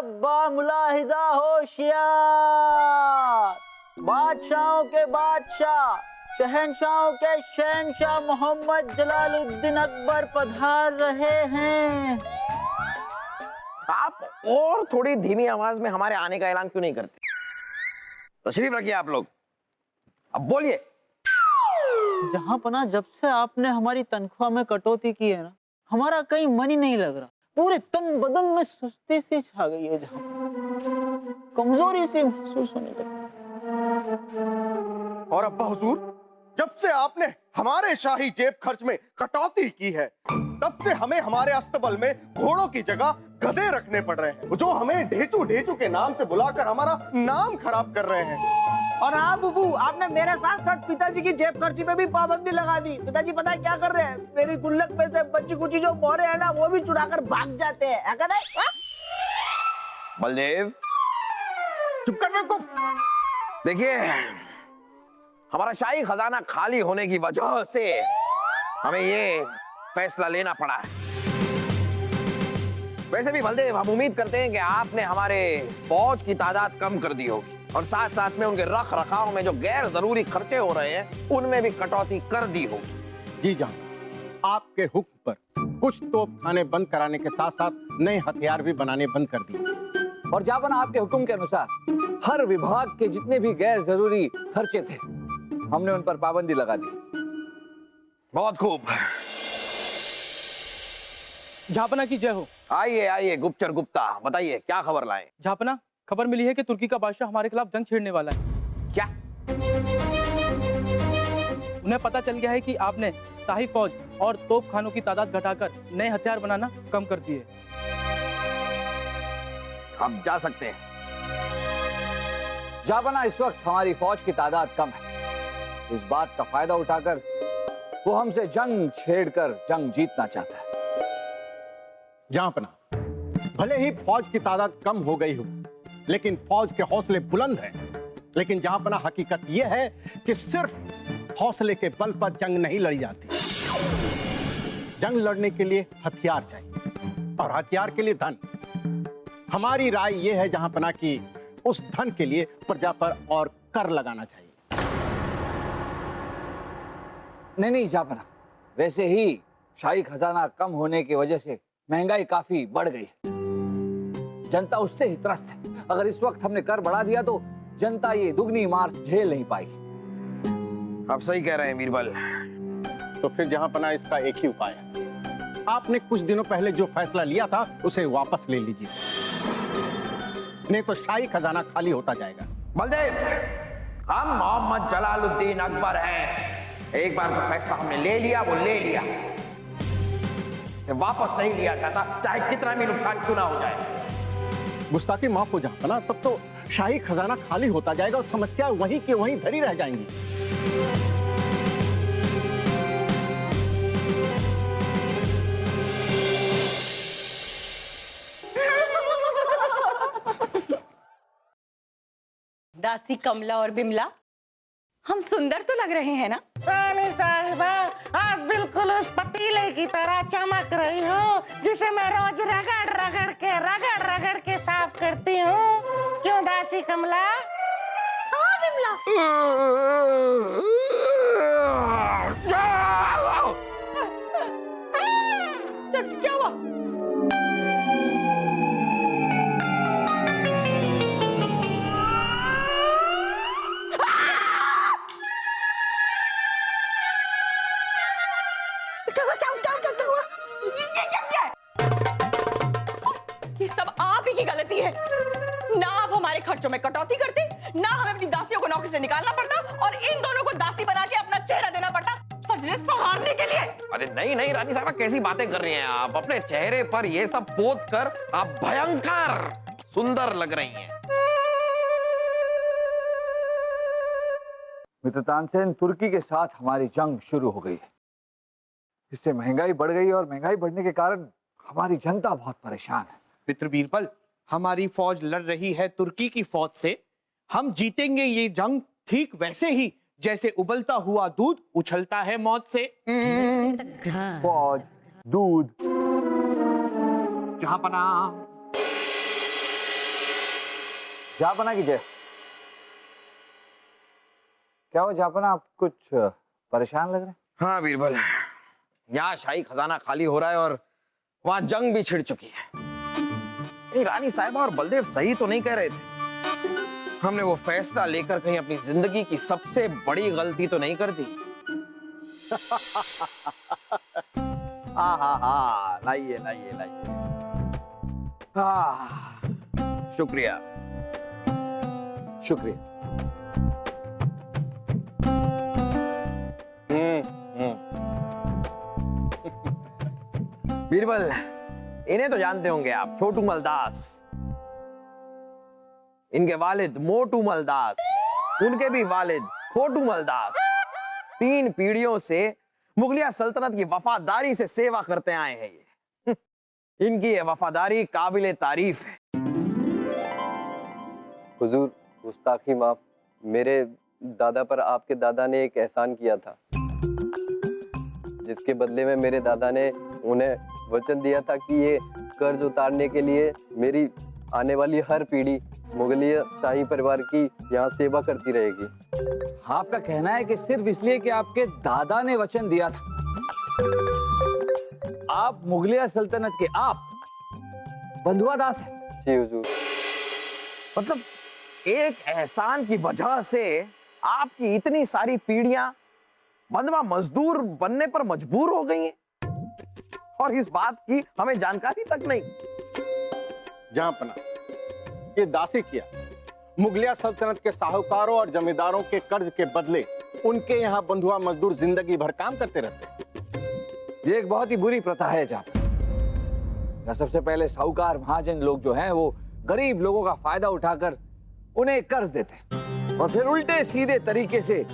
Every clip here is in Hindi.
बामुलाहिजा होशियार, बादशाहों के बादशाह, शहंशाहों के शहंशाह मोहम्मद जलालुद्दीन अकबर पधार रहे हैं। आप और थोड़ी धीमी आवाज में हमारे आने का ऐलान क्यों नहीं करते? तशरीफ रखिए आप लोग, अब बोलिए। जहां पना, जब से आपने हमारी तनख्वाह में कटौती की है ना, हमारा कहीं मन ही नहीं लग रहा। पूरे तन बदन में सुस्ती सी छा गई है, जहां कमजोरी सी महसूस होने लगी। और अब्बा हुजूर, जब से आपने हमारे शाही जेब खर्च में कटौती की है, तब से हमें हमारे अस्तबल में घोड़ों की जगह गधे रखने पड़ रहे हैं, जो हमें ढेचू ढेचू के नाम से बुलाकर हमारा नाम खराब कर रहे हैं। और हाँ बुबू, आपने मेरे साथ साथ पिताजी की जेब खर्ची पे भी पाबंदी लगा दी। पिताजी पता है क्या कर रहे हैं? मेरी गुल्लक में से बच्ची कुची जो मोहरे है ना, वो भी चुरा कर भाग जाते हैं। है नहीं? बलदेव, चुप कर बेवकूफ। देखिए, हमारा शाही खजाना खाली होने की वजह से हमें ये फैसला लेना पड़ा है। वैसे भी बलदेव, हम उम्मीद करते हैं कि आपने हमारे फौज की तादाद कम कर दी होगी और साथ साथ में उनके रख रखाव में जो गैर जरूरी खर्चे हो रहे हैं उनमें भी कटौती कर दी होगी। जी जान, आपके हुक्म पर कुछ तोपखाने बंद कराने के साथ साथ नए हथियार भी बनाने बंद कर दिए। और जापना, आपके हुक्म के अनुसार हर विभाग के जितने भी गैर जरूरी खर्चे थे, हमने उन पर पाबंदी लगा दी। बहुत खूब। झापना की जय हो। आइए आइए गुप्तचर गुप्ता, बताइए क्या खबर लाए? झापना, खबर मिली है कि तुर्की का बादशाह हमारे खिलाफ जंग छेड़ने वाला है। क्या? उन्हें पता चल गया है कि आपने शाही फौज और तोपखानों की तादाद घटाकर नए हथियार बनाना कम कर दिए। आप जा सकते हैं। जापाना, इस वक्त हमारी फौज की तादाद कम है। इस बात का फायदा उठाकर वो हमसे जंग छेड़कर जंग जीतना चाहता है। जहांपना, भले ही फौज की तादाद कम हो गई हो, लेकिन फौज के हौसले बुलंद हैं। लेकिन जहांपना, हकीकत यह है कि सिर्फ हौसले के बल पर जंग नहीं लड़ी जाती। जंग लड़ने के लिए हथियार चाहिए और हथियार के लिए धन। हमारी राय यह है जहांपना कि उस धन के लिए प्रजा पर और कर लगाना चाहिए। नहीं जापाना, वैसे ही शाही खजाना कम होने की वजह से महंगाई काफी बढ़ गई है। जनता उससे ही त्रस्त है। अगर इस वक्त हमने कर बढ़ा दिया तो जनता ये दुगनी मार झेल नहीं पाएगी। आप सही कह रहे हैं बीरबल। तो फिर जहांपना, इसका एक ही उपाय है। आपने कुछ दिनों पहले जो फैसला लिया था उसे वापस ले लीजिए, नहीं तो शाही खजाना खाली होता जाएगा। बलदेव, हम मोहम्मद जलालुद्दीन अकबर हैं। एक बार जो फैसला हमने ले लिया वो ले लिया, इसे वापस नहीं लिया जाता, चाहे कितना भी नुकसान क्यों ना हो जाए। गुस्ताखी माफ हो जाए ना, तब तो शाही खजाना खाली होता जाएगा और समस्या वहीं के वहीं धरी रह जाएंगी। दासी कमला और बिमला, हम सुंदर तो लग रहे हैं ना? रानी साहिबा, आप बिल्कुल उस पतीले की तरह चमक रही हो जिसे मैं रोज रगड़ के साफ करती हूँ। क्यों दासी कमला? हाँ बिमला। क्या हुआ? ना आप हमारे खर्चों में कटौती करते, ना हमें अपनी दासियों को नौकरी से निकालना पड़ता और इन दोनों को दासी बना के अपना चेहरा देना पड़ता फजले संवारने के लिए। अरे नहीं नहीं रानी साहबा, कैसी बातें कर रही हैं आप? अपने चेहरे पर ये सब पोत कर आप भयंकर सुंदर लग रही हैं। मित्र तानसेन, तुर्की के साथ हमारी जंग शुरू हो गई है। इससे महंगाई बढ़ गई और महंगाई बढ़ने के कारण हमारी जनता बहुत परेशान है। मित्र बीरबल, हमारी फौज लड़ रही है तुर्की की फौज से। हम जीतेंगे ये जंग ठीक वैसे ही जैसे उबलता हुआ दूध उछलता है मौत से। फौज, दूध, जहांपना, जापना की जय। क्या हो जापना, आप कुछ परेशान लग रहे हैं? हाँ बीरबल, यहाँ शाही खजाना खाली हो रहा है और वहां जंग भी छिड़ चुकी है। ये रानी साहिबा और बलदेव सही तो नहीं कह रहे थे। हमने वो फैसला लेकर कहीं अपनी जिंदगी की सबसे बड़ी गलती तो नहीं कर दी। हा लाइए लाइए लाइए। शुक्रिया शुक्रिया। बीरबल, इन्हें तो जानते होंगे आप, छोटू मलदास। इनके वालिद मोटू मलदास, उनके भी वालिद खोटू मलदास। 3 पीढ़ियों से मुगलिया सल्तनत की वफादारी से सेवा करते आए हैं ये। इनकी ये वफादारी काबिले तारीफ है। हुजूर, गुस्ताखी माफ। मेरे दादा पर आपके दादा ने एक एहसान किया था, जिसके बदले में मेरे दादा ने उन्हें वचन दिया था कि ये कर्ज उतारने के लिए मेरी आने वाली हर पीढ़ी मुगलिया शाही परिवार की यहाँ सेवा करती रहेगी। आपका कहना है कि सिर्फ इसलिए कि आपके दादा ने वचन दिया था, आप मुगलिया सल्तनत के आप बंधुआ दास हैं? जी हुजूर। मतलब एक एहसान की वजह से आपकी इतनी सारी पीढ़ियां बंधवा मजदूर बनने पर मजबूर हो गई हैं, और इस बात की हमें जानकारी तक नहीं। जहांपना, ये दासी किया मुगलिया सल्तनत के साहूकारों और जमींदारों के कर्ज के बदले उनके यहाँ बंधुआ मजदूर जिंदगी भर काम करते रहते हैं। ये एक बहुत ही बुरी प्रथा है जहाँ सबसे पहले साहूकार महाजन लोग जो हैं वो गरीब लोगों का फायदा उठाकर उन्हें कर्ज देते हैं और फिर उल्टे सीधे तरीके से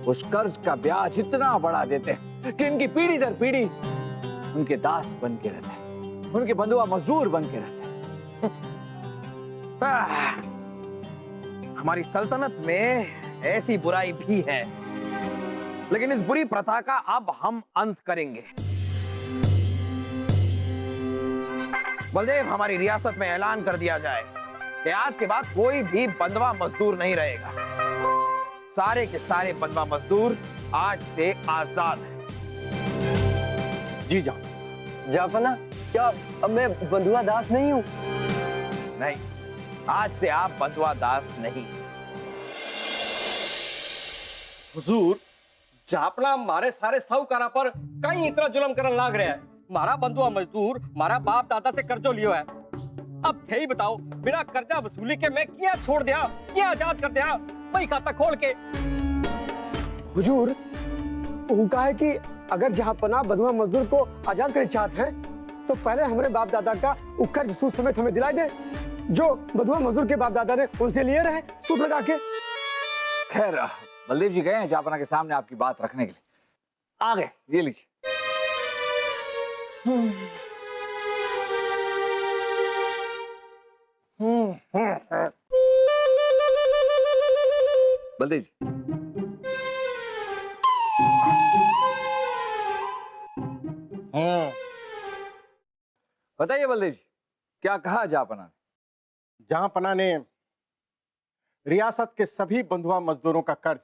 उस कर्ज का ब्याज इतना बढ़ा देते हैं कि इनकी पीढ़ी दर पीढ़ी उनके दास बन के रहते हैं, उनके बंधुआ मजदूर बन के रहते हैं। हमारी सल्तनत में ऐसी बुराई भी है, लेकिन इस बुरी प्रथा का अब हम अंत करेंगे। बलदेव, हमारी रियासत में ऐलान कर दिया जाए कि आज के बाद कोई भी बंधवा मजदूर नहीं रहेगा। सारे के सारे बंधवा मजदूर आज से आजाद हैं। जी जान। जापना, क्या अब मैं बंधुआ दास नहीं हूँ? नहीं, आज से आप बंधुआ दास नहीं। हुजूर, जापना मारे सारे साहूकारा पर कहीं इतना जुल्म करने लाग रहा है। मारा बंधुआ मजदूर मारा बाप दादा से कर्जो लियो है। अब थे ही बताओ, बिना कर्जा वसूली के मैं क्या छोड़ दिया, क्या आजाद कर दिया वही खाता खोल के। हुजूर, वो कहा है कि अगर जहांपना बंधुआ मजदूर को आजाद करना चाहते हैं तो पहले हमारे बाप दादा का वो कर्ज सूद समेत हमें दिला दे, जो बंधुआ मजदूर के बाप दादा ने उनसे लिए रहे सूद लगा के। खैर, बलदेव जी गए हैं जापना के सामने आपकी बात रखने के लिए। आ गए, ये लीजिए। बलदेव जी, बताइए बलदेव जी, क्या कहा जापना ने? जहांपना ने रियासत के सभी बंधुआ मजदूरों का कर्ज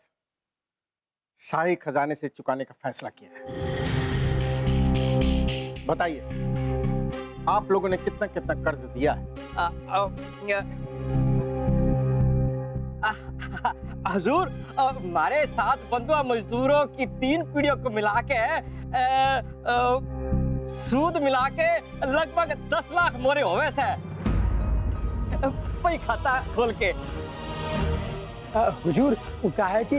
शाही खजाने से चुकाने का फैसला किया है। बताइए, आप लोगों ने कितना कितना कर्ज दिया है? हुजूर, हमारे 7 बंधुआ मजदूरों की 3 पीढ़ियों को मिला के सूद मिला के लगभग 10 लाख मोरे होवे से वही खाता खोल के। हुजूर, वो कहा है कि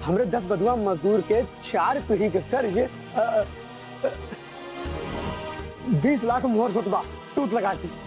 हमारे 10 बंधुआ मजदूर के 4 पीढ़ी के कर्ज 20 लाख मोहर खुतबा सूद लगा के।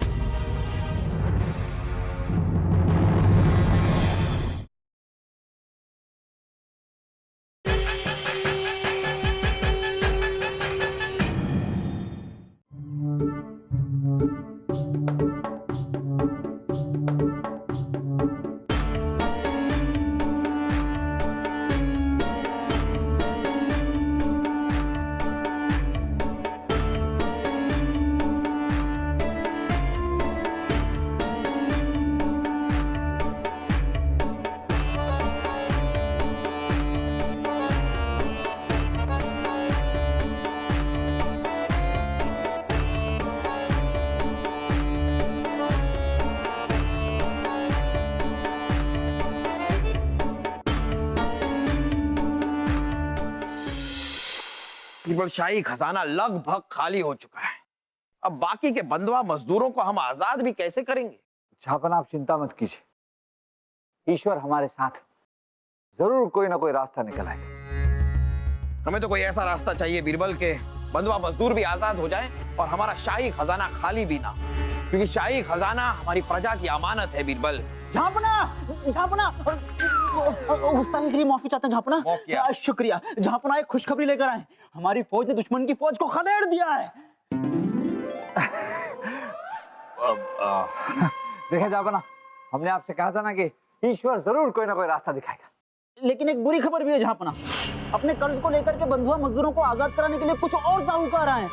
बीरबल, शाही खजाना लगभग खाली हो चुका है। अब बाकी के बंधुआ मजदूरों को हम आजाद भी कैसे करेंगे? जहापना आप चिंता मत कीजिए, ईश्वर हमारे साथ है। जरूर कोई ना कोई रास्ता निकल आएगा। हमें तो कोई ऐसा रास्ता चाहिए बीरबल के बंधुआ मजदूर भी आजाद हो जाएं और हमारा शाही खजाना खाली भी ना, क्योंकि शाही खजाना हमारी प्रजा की अमानत है बीरबल। झापना गुस्ताखी के लिए माफी चाहते हैं झापना। माफ किया। शुक्रिया झापना, एक खुशखबरी लेकर आए। हमारी फौज ने दुश्मन की फौज को खदेड़ दिया है। देखें जहापना, हमने आपसे कहा था ना कि ईश्वर जरूर कोई ना कोई रास्ता दिखाएगा। लेकिन एक बुरी खबर भी है झापना, अपने कर्ज को लेकर के बंधुआ मजदूरों को आजाद कराने के लिए कुछ और साहूकार आए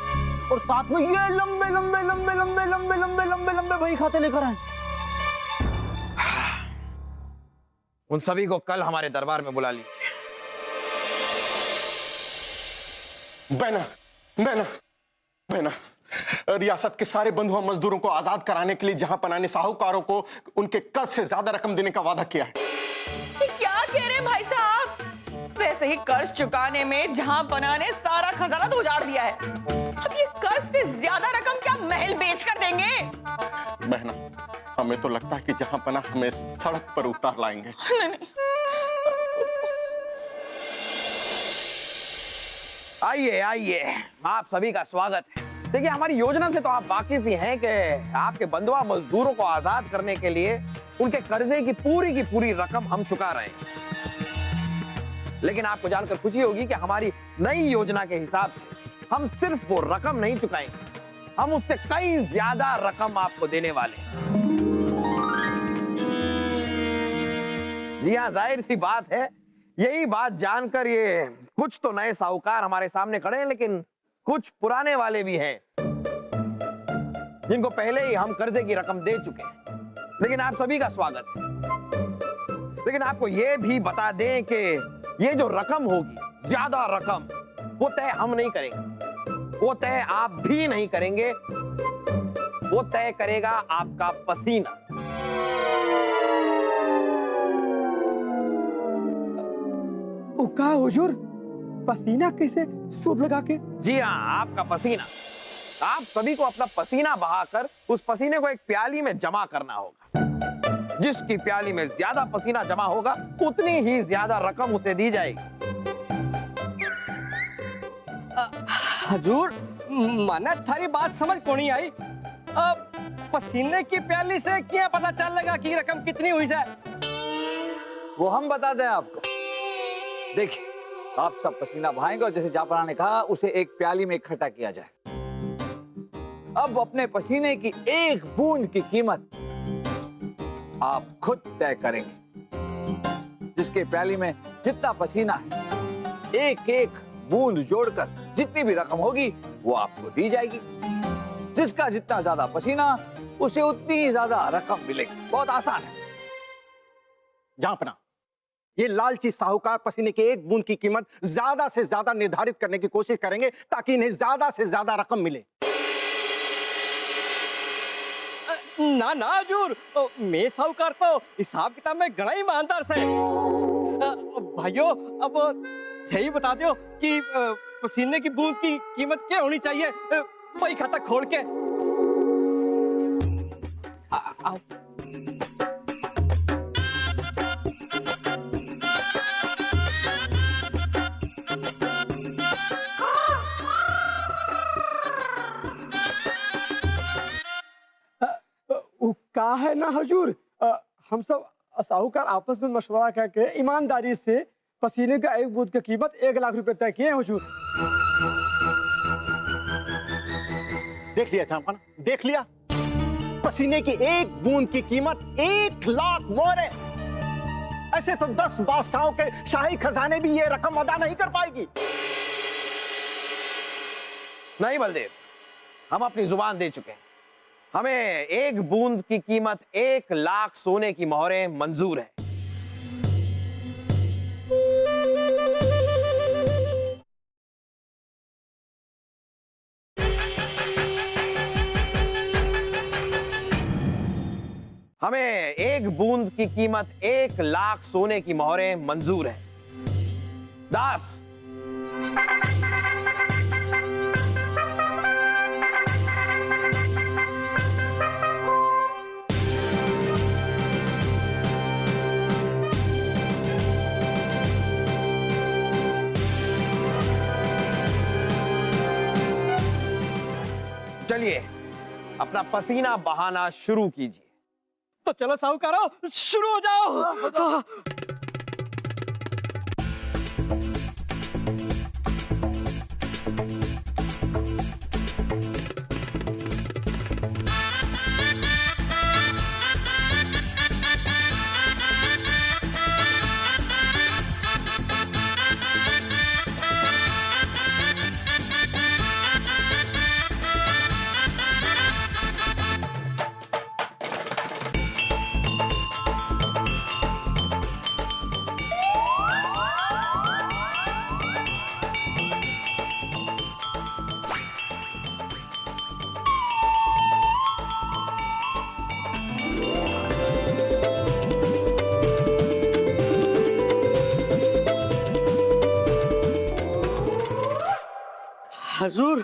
और साथ में ये लंबे लंबे लंबे लंबे लंबे लंबे लंबे लंबे बही खाते लेकर आए। उन सभी को कल हमारे दरबार में बुला लीजिए। बहना, रियासत के सारे बंधुआ मजदूरों को आजाद कराने के लिए जहांपना ने साहूकारों को उनके कर्ज से ज्यादा रकम देने का वादा किया है। ये क्या कह रहे हैं भाई साहब? वैसे ही कर्ज चुकाने में जहांपना ने सारा खजाना तो उजाड़ दिया है। अब ये कर्ज से ज्यादा रकम क्या महल बेचकर देंगे? बहना, हमें तो लगता है कि जहांपना हमें सड़क पर उतार लाएंगे। आइए आइए, आप सभी का स्वागत है। देखिए, हमारी योजना से तो आप वाकिफ ही हैं कि आपके बंधुआ मजदूरों को आजाद करने के लिए उनके कर्जे की पूरी रकम हम चुका रहे हैं। लेकिन आपको जानकर खुशी होगी कि हमारी नई योजना के हिसाब से हम सिर्फ वो रकम नहीं चुकाएंगे, हम उससे कई ज्यादा रकम आपको देने वाले हैं। जी हाँ, जाहिर सी बात है, यही बात जानकर ये कुछ तो नए साहूकार हमारे सामने खड़े हैं, लेकिन कुछ पुराने वाले भी हैं जिनको पहले ही हम कर्जे की रकम दे चुके हैं। लेकिन आप सभी का स्वागत है। लेकिन आपको यह भी बता दें कि ये जो रकम होगी, ज्यादा रकम, वो तय हम नहीं करेंगे, वो तय आप भी नहीं करेंगे, वो तय करेगा आपका पसीना। ओ का हुजूर, पसीना कैसे सूद लगा के? जी हाँ, आपका पसीना। आप सभी को अपना पसीना बहाकर उस पसीने को एक प्याली में जमा करना होगा। जिसकी प्याली में ज्यादा पसीना जमा होगा, उतनी ही ज्यादा रकम उसे दी जाएगी। हजूर, माना थारी बात समझ को नहीं आई। अब पसीने की प्याली से क्या पता चलेगा कि रकम कितनी हुई है? वो हम बता दें आपको। देखिए, आप सब पसीना बहाएंगे और जैसे जहापना ने कहा, उसे एक प्याली में इकट्ठा किया जाए। अब अपने पसीने की एक बूंद की कीमत आप खुद तय करेंगे। जिसके प्याली में जितना पसीना है, एक एक बूंद जोड़कर जितनी भी रकम होगी वो आपको दी जाएगी। जिसका जितना ज्यादा पसीना, उसे उतनी ही ज्यादा रकम मिलेगी। बहुत आसान है। जहांपना, ये लालची साहूकार पसीने के एक बूंद की कीमत ज्यादा से ज्यादा निर्धारित करने की कोशिश करेंगे ताकि इन्हें ज्यादा से ज्यादा रकम मिले। ना ना हजूर, मैं साहूकार तो हिसाब किताब में गणा ईमानदार से। भाइयों, अब यही बता दो कि पसीने की बूंद की कीमत क्या होनी चाहिए? वही खाता खोल के आओ। का है ना हुजूर, हम सब साहूकार आपस में मशवरा करके ईमानदारी से पसीने का एक बूंद की कीमत 1 लाख रुपए तय किए हैं हुजूर। देख लिया जहांपना, देख लिया। पसीने की एक बूंद की कीमत 1 लाख मोहरे। ऐसे तो 10 बादशाहों के शाही खजाने भी ये रकम अदा नहीं कर पाएगी। नहीं बलदेव, हम अपनी जुबान दे चुके हैं। हमें एक बूंद की कीमत 1 लाख सोने की मोहरें मंजूर है। हमें एक बूंद की कीमत 1 लाख सोने की मोहरें मंजूर है। दास, चलिए अपना पसीना बहाना शुरू कीजिए। तो चलो साहूकारो, शुरू हो जाओ। हजूर,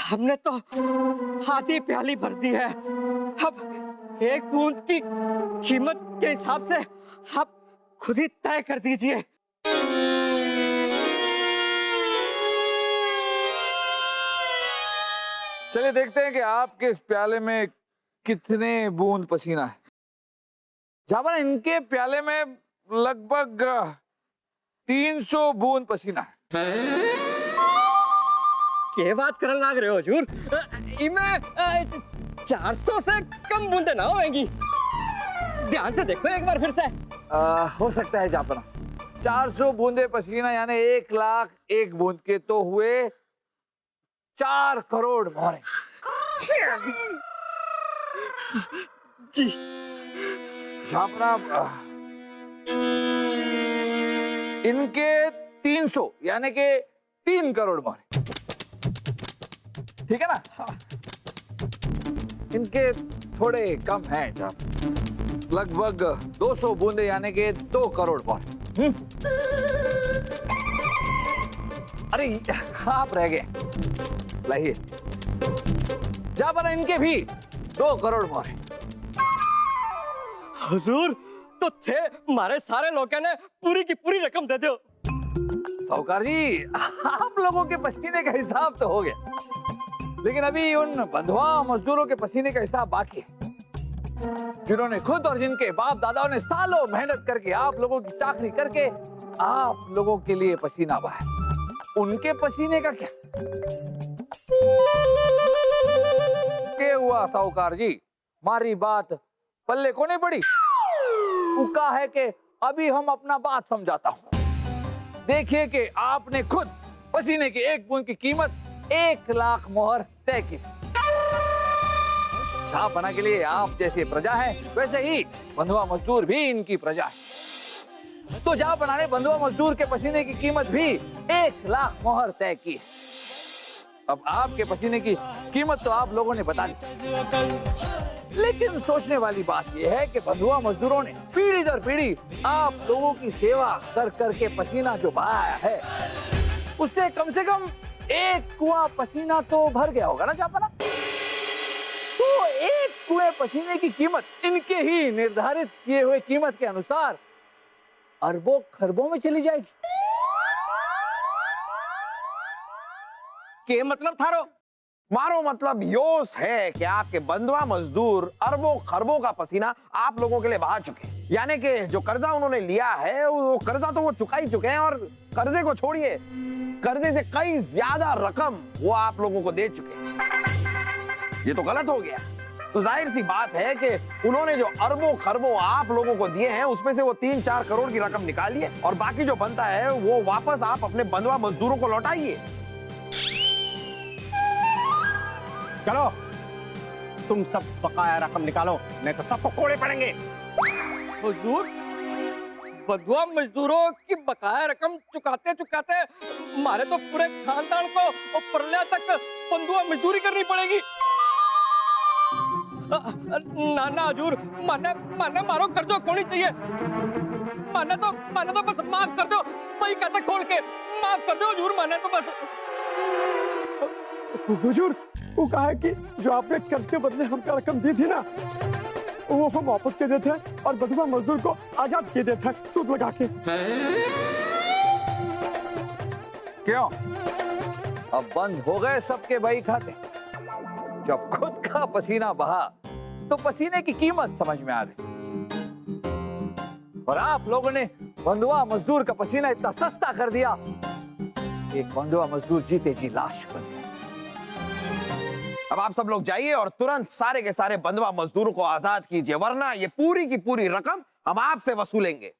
हमने तो आधी प्याली भर दी है। अब एक बूंद की कीमत के हिसाब से आप खुद ही तय कर दीजिए। चलिए देखते हैं कि आपके इस प्याले में कितने बूंद पसीना है। जहां पर इनके प्याले में लगभग 300 बूंद पसीना है। क्या बात करने लग रहे हो हजूर? इनमें 400 से कम बूंदे ना होंगी। ध्यान से देखो एक बार फिर से। हो सकता है जापना। 400 बूंदे पसीना यानी 1,01,000 बूंद के तो हुए 4 करोड़ मोहरे। जी जापना, इनके 300 यानी के 3 करोड़ मोहरे, ठीक है ना? इनके थोड़े कम हैं जब लगभग 200 बूंदे यानी के 2 करोड़ मोहरे। अरे आप रह गए, लाइए। जहां पर इनके भी 2 करोड़ मोहरे। हुजूर, तो थे हमारे सारे लोगों ने पूरी की पूरी रकम दे दो। साहूकार जी, आप लोगों के पसीने का हिसाब तो हो गया, लेकिन अभी उन बंधुआ मजदूरों के पसीने का हिसाब बाकी है, जिन्होंने खुद और जिनके बाप दादाओं ने सालों मेहनत करके आप लोगों की चाकरी करके आप लोगों के लिए पसीना बहाया। उनके पसीने का क्या हुआ साहूकार जी? हमारी बात पल्ले को नहीं पड़ी। उका है कि अभी हम अपना बात समझाता हूं। देखिए कि आपने खुद पसीने की एक बूंद की कीमत 1,00,000 मोहर तय की। बना के लिए आप जैसे प्रजा है, वैसे ही बंधुआ मजदूर भी इनकी प्रजा है। तो जहां बनाने बंधुआ मजदूर के पसीने की कीमत भी 1,00,000 मोहर तय की। अब आपके पसीने की कीमत तो आप लोगों ने बता दी, लेकिन सोचने वाली बात यह है कि बंधुआ मजदूरों ने पीढ़ी दर पीढ़ी आप लोगों की सेवा कर करके पसीना जो बहाया है, उससे कम एक कुआं पसीना तो भर गया होगा ना जापना? तो एक कुएं पसीने की कीमत इनके ही निर्धारित किए हुए कीमत के अनुसार अरबों खरबों में चली जाएगी। क्या मतलब थारो? मारो मतलब योस है कि आपके बंधुआ मजदूर अरबों खरबों का पसीना आप लोगों के लिए बहा चुके हैं। यानी कि जो कर्जा उन्होंने लिया है वो कर्जा तो वो चुका ही चुके हैं, और कर्जे को छोड़िए, कर्जे से कई ज्यादा रकम वो आप लोगों को दे चुके हैं। ये तो गलत हो गया। तो जाहिर सी बात है कि उन्होंने जो अरबों खरबों आप लोगों को दिए हैं उसमें से वो 3-4 करोड़ की रकम निकालिए, और बाकी जो बनता है वो वापस आप अपने बंधुआ मजदूरों को लौटाइए। चलो तुम सब बकाया रकम निकालो, नहीं तो सबको कोड़े पड़ेंगे। हुजूर, बंधुआ मजदूरों की बकाया रकम चुकाते चुकाते हमारे तो पूरे खानदान को और परले तक बंधुआ मजदूरी करनी पड़ेगी। ना हुजूर, माने मारो कर्जो खोनी चाहिए। माने तो बस माफ कर दो, वही कहते खोल के माफ कर दो हुजूर, माने तो बस। हुजूर, वो कहा है कि जो आपने कर्ज के बदले हमको रकम दी थी ना, वो हम वापस दे देते हैं और बंधुआ मजदूर को आजाद किए देते हैं सूद लगा के। क्यों? अब बंद हो गए सबके बही खाते? जब खुद का पसीना बहा तो पसीने की कीमत समझ में आ गई। और आप लोगों ने बंधुआ मजदूर का पसीना इतना सस्ता कर दिया कि एक बंधुआ मजदूर जीते जी लाश बन गया। अब आप सब लोग जाइए और तुरंत सारे के सारे बंधुआ मजदूरों को आजाद कीजिए, वरना ये पूरी की पूरी रकम हम आपसे वसूलेंगे।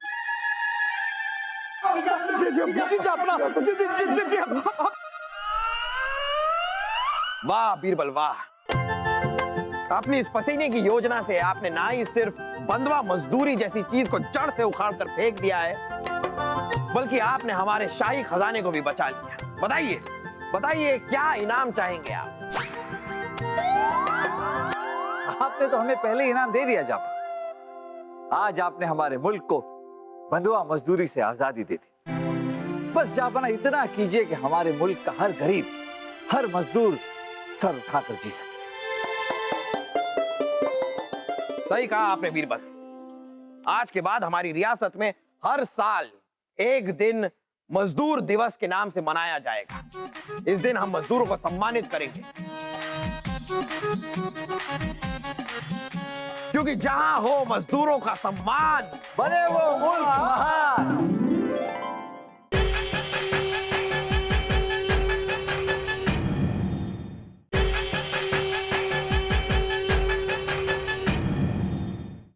वाह बीरबल वाह, अपनी इस पसीने की योजना से आपने ना ही सिर्फ बंधुआ मजदूरी जैसी चीज को जड़ से उखाड़ कर फेंक दिया है, बल्कि आपने हमारे शाही खजाने को भी बचा लिया। बताइए बताइए क्या इनाम चाहेंगे आप? आपने तो हमें पहले इनाम दे दिया जापना। आज आपने हमारे मुल्क को बंधुआ मजदूरी से आजादी दे दी। बस जापना इतना कीजिए कि हमारे मुल्क का हर गरीब, हर मजदूर सर उठाकर जी सके। सही कहा आपने बीरबल। आज के बाद हमारी रियासत में हर साल एक दिन मजदूर दिवस के नाम से मनाया जाएगा। इस दिन हम मजदूरों को सम्मानित करेंगे, क्योंकि जहां हो मजदूरों का सम्मान, बने वो मुल्क महान।